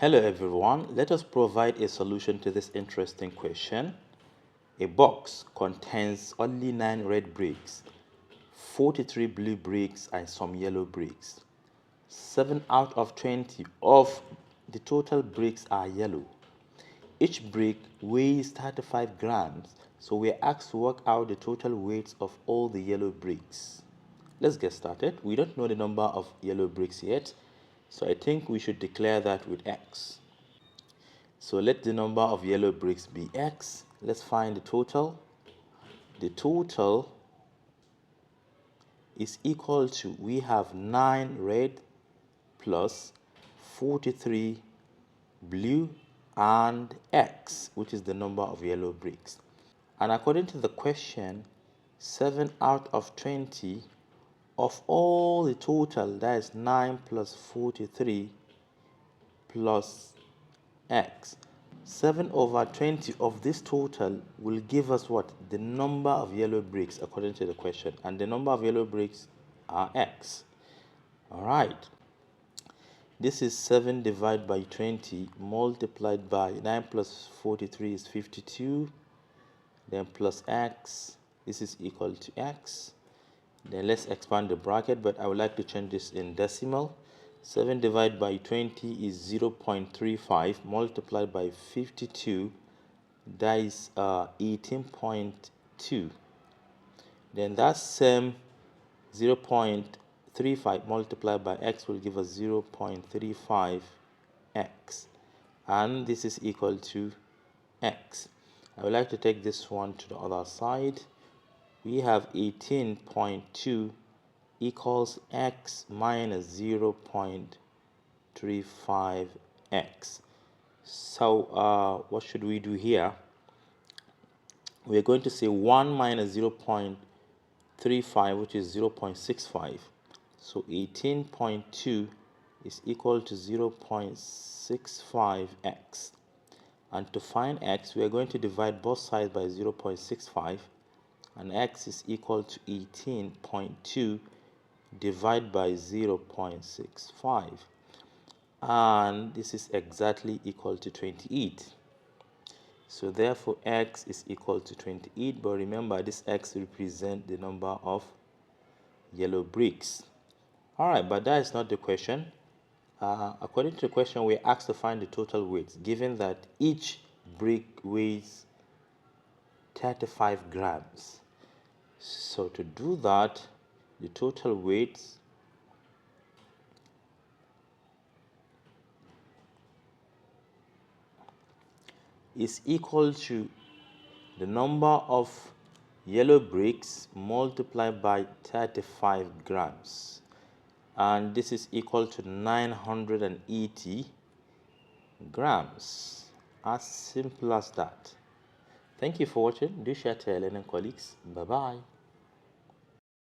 Hello everyone, let us provide a solution to this interesting question. A box contains only 9 red bricks, 43 blue bricks and some yellow bricks. 7 out of 20 of the total bricks are yellow. Each brick weighs 35 grams, so we are asked to work out the total weights of all the yellow bricks. Let's get started. We don't know the number of yellow bricks yet, so I think we should declare that with X. So let the number of yellow bricks be X. Let's find the total. The total is equal to, we have 9 red plus 43 blue and X, which is the number of yellow bricks. And according to the question, 7 out of 20 of all the total, that is 9 plus 43 plus X. 7 over 20 of this total will give us what? The number of yellow bricks according to the question. And the number of yellow bricks are X. Alright. This is 7 divided by 20 multiplied by 9 plus 43 is 52. Then plus X. This is equal to X. Then let's expand the bracket, but I would like to change this in decimal. 7 divided by 20 is 0.35 multiplied by 52, that is 18.2. Then that same 0.35 multiplied by X will give us 0.35X, and this is equal to X. I would like to take this one to the other side. We have 18.2 equals X minus 0.35X. So what should we do here? We're going to say 1 minus 0.35, which is 0.65. So 18.2 is equal to 0.65X. And to find X, we are going to divide both sides by 0.65. And X is equal to 18.2 divided by 0.65, and this is exactly equal to 28. So therefore X is equal to 28, but remember this X represents the number of yellow bricks. Alright, but that is not the question. According to the question, we're asked to find the total weights, given that each brick weighs 35 grams. So to do that, the total weights is equal to the number of yellow bricks multiplied by 35 grams, and this is equal to 980 grams. As simple as that. Thank you for watching. Do share to your learning colleagues. Bye bye.